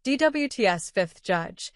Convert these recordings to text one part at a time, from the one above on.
DWTS fifth judge.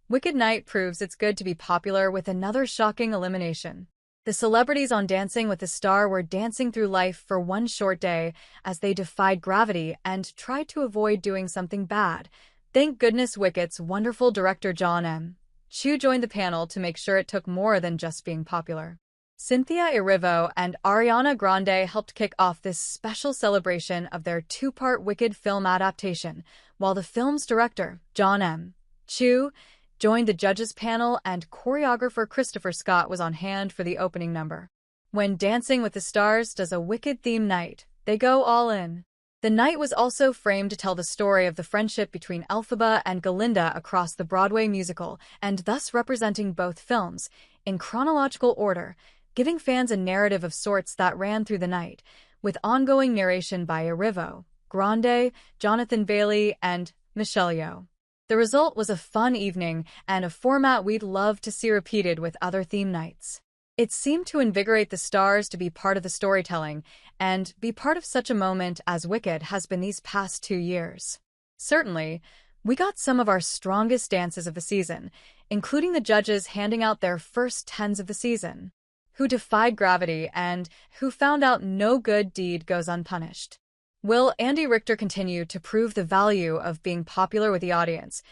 Wicked Night proves it's good to be popular with another shocking elimination. The celebrities on Dancing with the Star were dancing through life for one short day as they defied gravity and tried to avoid doing something bad. Thank goodness Wochit's wonderful director John M. Chu joined the panel to make sure it took more than just being popular. Cynthia Erivo and Ariana Grande helped kick off this special celebration of their two-part Wicked film adaptation, while the film's director, John M. Chu, joined the judges panel and choreographer Christopher Scott was on hand for the opening number. When Dancing with the Stars does a Wicked-themed night, they go all in. The night was also framed to tell the story of the friendship between Elphaba and Galinda across the Broadway musical, and thus representing both films, in chronological order, giving fans a narrative of sorts that ran through the night, with ongoing narration by Erivo, Grande, Jonathan Bailey, and Michelle Yeoh. The result was a fun evening and a format we'd love to see repeated with other theme nights. It seemed to invigorate the stars to be part of the storytelling and be part of such a moment as Wicked has been these past 2 years. Certainly, we got some of our strongest dances of the season, including the judges handing out their first 10s of the season, who defied gravity and who found out no good deed goes unpunished. Will Andy Richter continue to prove the value of being popular with the audience,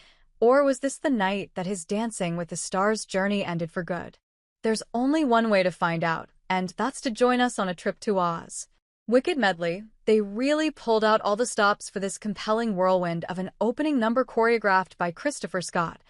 or was this the night that his Dancing with the Stars journey ended for good? There's only one way to find out, and that's to join us on a trip to Oz. Wicked Medley, they really pulled out all the stops for this compelling whirlwind of an opening number choreographed by Christopher Scott,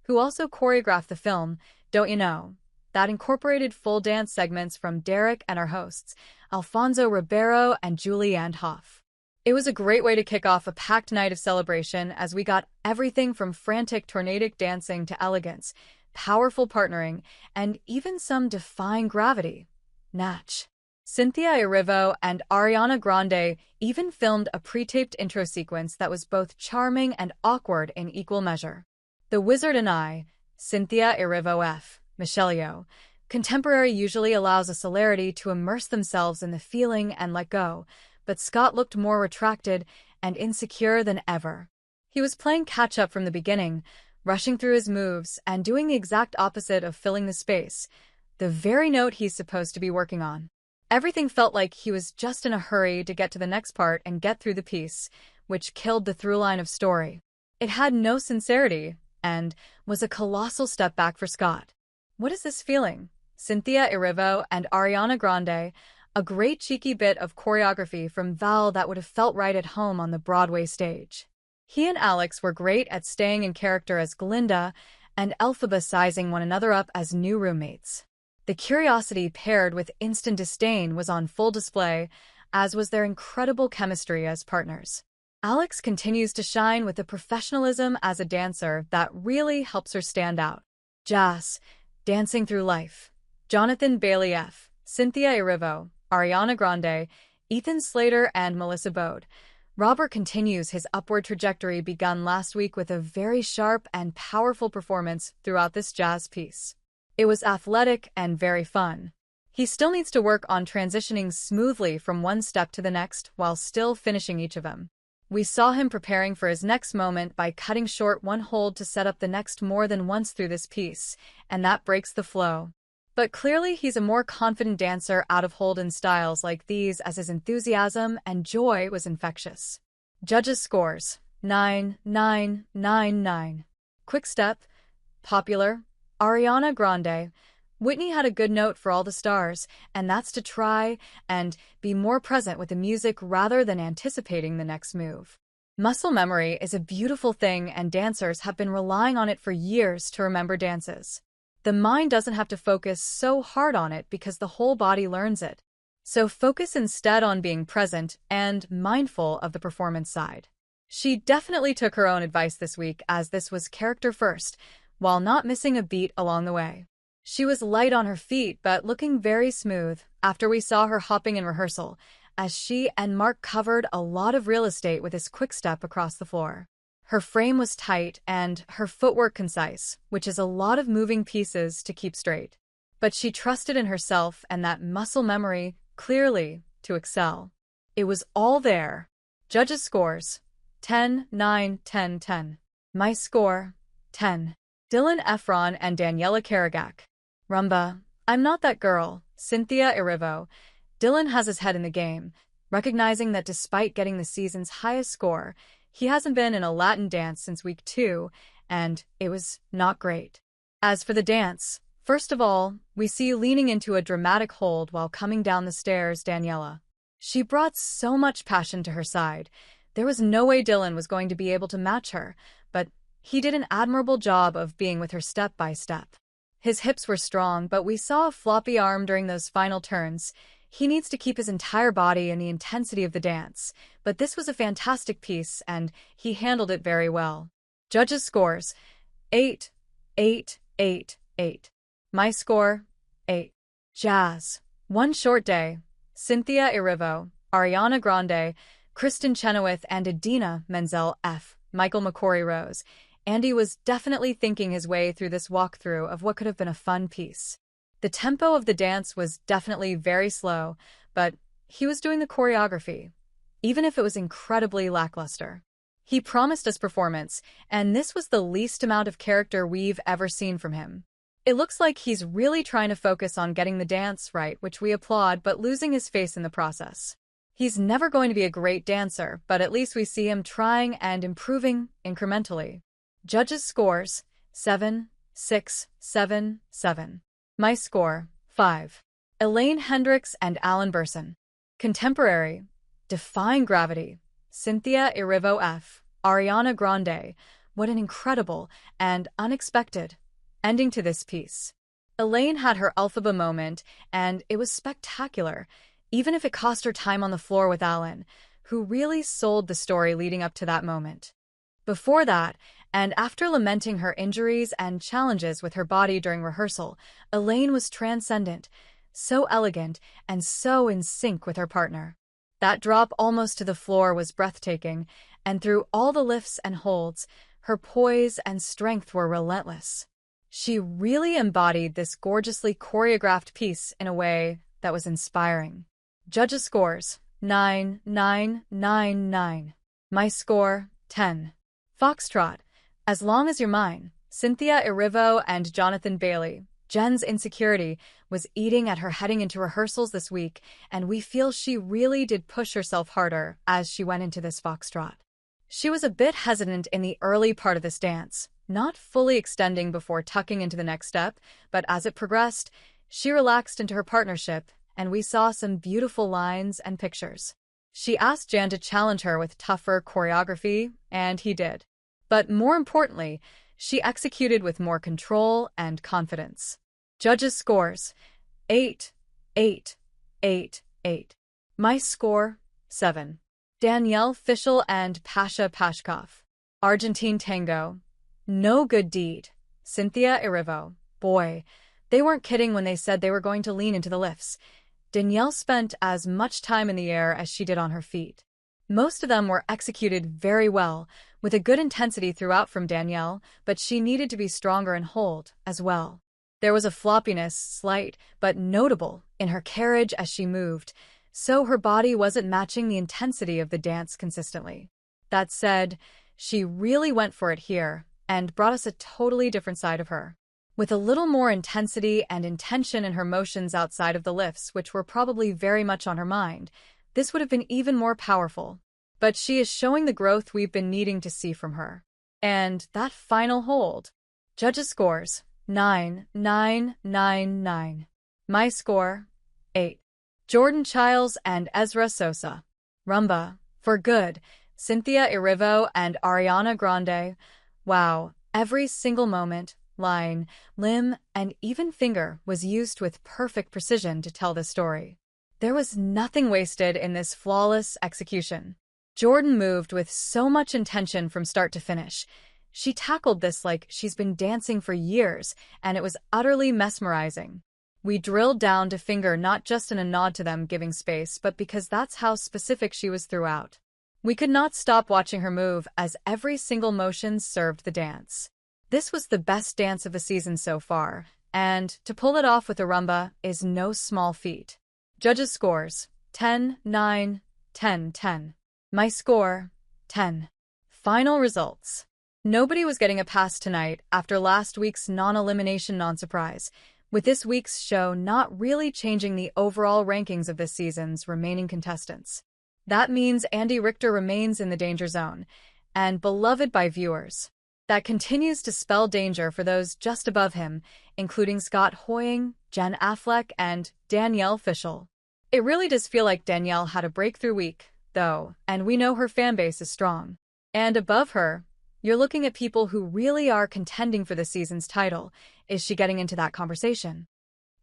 who also choreographed the film, Don't You Know, that incorporated full dance segments from Derek and our hosts, Alfonso Ribeiro and Julianne Hough. It was a great way to kick off a packed night of celebration as we got everything from frantic tornadic dancing to elegance, powerful partnering, and even some defying gravity. Natch. Cynthia Erivo and Ariana Grande even filmed a pre-taped intro sequence that was both charming and awkward in equal measure. The Wizard and I, Cynthia Erivo F. Michelle Yeoh. Contemporary usually allows a celerity to immerse themselves in the feeling and let go, but Scott looked more retracted and insecure than ever. He was playing catch-up from the beginning, rushing through his moves and doing the exact opposite of filling the space, the very note he's supposed to be working on. Everything felt like he was just in a hurry to get to the next part and get through the piece, which killed the through line of story. It had no sincerity and was a colossal step back for Scott. What is this feeling? Cynthia Erivo and Ariana Grande, a great cheeky bit of choreography from Val that would have felt right at home on the Broadway stage. He and Alex were great at staying in character as Galinda and Elphaba sizing one another up as new roommates. The curiosity paired with instant disdain was on full display, as was their incredible chemistry as partners. Alex continues to shine with the professionalism as a dancer that really helps her stand out. Jazz, Dancing Through Life. Jonathan Bailey F., Cynthia Erivo, Ariana Grande, Ethan Slater, and Melissa Bode. Robert continues his upward trajectory begun last week with a very sharp and powerful performance throughout this jazz piece. It was athletic and very fun. He still needs to work on transitioning smoothly from one step to the next while still finishing each of them. We saw him preparing for his next moment by cutting short one hold to set up the next more than once through this piece, and that breaks the flow. But clearly he's a more confident dancer out of hold in styles like these as his enthusiasm and joy was infectious. Judges' scores: 9, 9, 9, 9. Quick step, popular, Ariana Grande. Whitney had a good note for all the stars, and that's to try and be more present with the music rather than anticipating the next move. Muscle memory is a beautiful thing, and dancers have been relying on it for years to remember dances. The mind doesn't have to focus so hard on it because the whole body learns it. So focus instead on being present and mindful of the performance side. She definitely took her own advice this week, as this was character first, while not missing a beat along the way. She was light on her feet but looking very smooth after we saw her hopping in rehearsal, as she and Mark covered a lot of real estate with his quick step across the floor. Her frame was tight and her footwork concise, which is a lot of moving pieces to keep straight. But she trusted in herself and that muscle memory, clearly, to excel. It was all there. Judges' scores: 10, 9, 10, 10. My score, 10. Dylan Efron and Daniela Karagak. Rumba, I'm not that girl, Cynthia Erivo. Dylan has his head in the game, recognizing that despite getting the season's highest score, he hasn't been in a Latin dance since week 2, and it was not great. As for the dance, first of all, we see leaning into a dramatic hold while coming down the stairs Daniela. She brought so much passion to her side. There was no way Dylan was going to be able to match her, but he did an admirable job of being with her step by step. His hips were strong, but we saw a floppy arm during those final turns. He needs to keep his entire body in the intensity of the dance, but this was a fantastic piece, and he handled it very well. Judges' scores, 8, 8, 8, 8. My score, 8. Jazz. One Short Day. Cynthia Erivo, Ariana Grande, Kristen Chenoweth, and Idina Menzel F. Michael McCory Rose. Andy was definitely thinking his way through this walkthrough of what could have been a fun piece. The tempo of the dance was definitely very slow, but he was doing the choreography, even if it was incredibly lackluster. He promised us performance, and this was the least amount of character we've ever seen from him. It looks like he's really trying to focus on getting the dance right, which we applaud, but losing his face in the process. He's never going to be a great dancer, but at least we see him trying and improving incrementally. Judges' scores, 7, 6, 7, 7. My score, 5. Elaine Hendricks and Alan Burson. Contemporary. Defying Gravity. Cynthia Erivo F. Ariana Grande. What an incredible and unexpected ending to this piece. Elaine had her Elphaba moment, and it was spectacular, even if it cost her time on the floor with Alan, who really sold the story leading up to that moment. Before that, and after lamenting her injuries and challenges with her body during rehearsal, Elaine was transcendent, so elegant, and so in sync with her partner. That drop almost to the floor was breathtaking, and through all the lifts and holds, her poise and strength were relentless. She really embodied this gorgeously choreographed piece in a way that was inspiring. Judges' scores, 9, 9, 9, 9. My score, 10. Foxtrot. As Long as You're Mine. Cynthia Erivo and Jonathan Bailey. Jen's insecurity was eating at her heading into rehearsals this week, and we feel she really did push herself harder as she went into this foxtrot. She was a bit hesitant in the early part of this dance, not fully extending before tucking into the next step, but as it progressed, she relaxed into her partnership, and we saw some beautiful lines and pictures. She asked Jan to challenge her with tougher choreography, and he did. But more importantly, she executed with more control and confidence. Judges' scores, 8, 8, 8, 8. My score, 7. Danielle Fishel and Pasha Pashkov. Argentine Tango. No Good Deed. Cynthia Erivo. Boy, they weren't kidding when they said they were going to lean into the lifts. Danielle spent as much time in the air as she did on her feet. Most of them were executed very well, with a good intensity throughout from Danielle, but she needed to be stronger and hold as well. There was a floppiness, slight but notable, in her carriage as she moved, so her body wasn't matching the intensity of the dance consistently. That said, she really went for it here and brought us a totally different side of her. With a little more intensity and intention in her motions outside of the lifts, which were probably very much on her mind, this would have been even more powerful. But she is showing the growth we've been needing to see from her. And that final hold. Judges' scores, 9, 9, 9, 9. My score, 8. Jordan Childs and Ezra Sosa. Rumba. For Good. Cynthia Erivo and Ariana Grande. Wow, every single moment, line, limb, and even finger was used with perfect precision to tell the story. There was nothing wasted in this flawless execution. Jordan moved with so much intention from start to finish. She tackled this like she's been dancing for years, and it was utterly mesmerizing. We drilled down to finger not just in a nod to them giving space, but because that's how specific she was throughout. We could not stop watching her move as every single motion served the dance. This was the best dance of the season so far, and to pull it off with a rumba is no small feat. Judges' scores, 10, 9, 10, 10. My score, 10. Final results. Nobody was getting a pass tonight after last week's non-elimination non-surprise, with this week's show not really changing the overall rankings of this season's remaining contestants. That means Andy Richter remains in the danger zone, and beloved by viewers. That continues to spell danger for those just above him, including Scott Hoying, Jen Affleck, and Danielle Fishel. It really does feel like Danielle had a breakthrough week, though, and we know her fanbase is strong. And above her, you're looking at people who really are contending for this season's title. Is she getting into that conversation?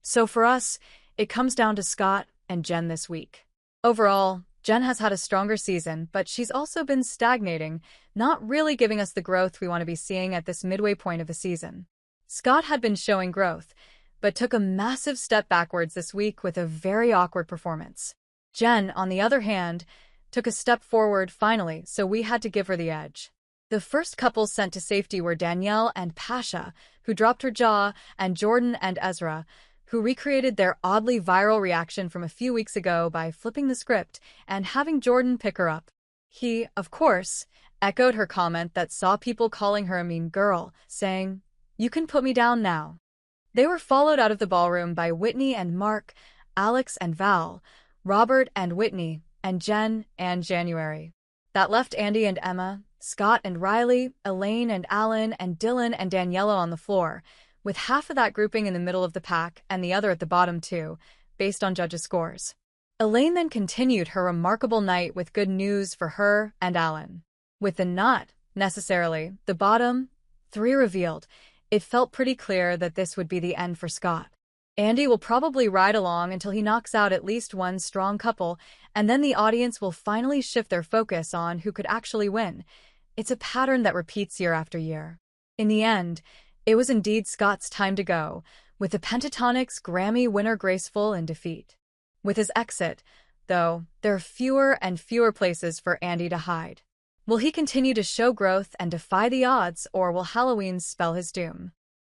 So for us, it comes down to Scott and Jen this week. Overall, Jen has had a stronger season, but she's also been stagnating, not really giving us the growth we want to be seeing at this midway point of the season. Scott had been showing growth, but took a massive step backwards this week with a very awkward performance. Jen, on the other hand, took a step forward finally, so we had to give her the edge. The first couples sent to safety were Danielle and Pasha, who dropped her jaw, and Jordan and Ezra, who recreated their oddly viral reaction from a few weeks ago by flipping the script and having Jordan pick her up. He, of course, echoed her comment that saw people calling her a mean girl, saying, "You can put me down now." They were followed out of the ballroom by Whitney and Mark, Alex and Val, Robert and Whitney, and Jen and January. That left Andy and Emma, Scott and Riley, Elaine and Alan, and Dylan and Daniela on the floor, with half of that grouping in the middle of the pack and the other at the bottom too, based on judges' scores. Elaine then continued her remarkable night with good news for her and Alan. With the not, necessarily, the bottom three revealed, it felt pretty clear that this would be the end for Scott. Andy will probably ride along until he knocks out at least one strong couple, and then the audience will finally shift their focus on who could actually win. It's a pattern that repeats year after year. In the end, it was indeed Scott's time to go, with the Pentatonic's Grammy winner graceful in defeat. With his exit, though, there are fewer and fewer places for Andy to hide. Will he continue to show growth and defy the odds, or will Halloween spell his doom?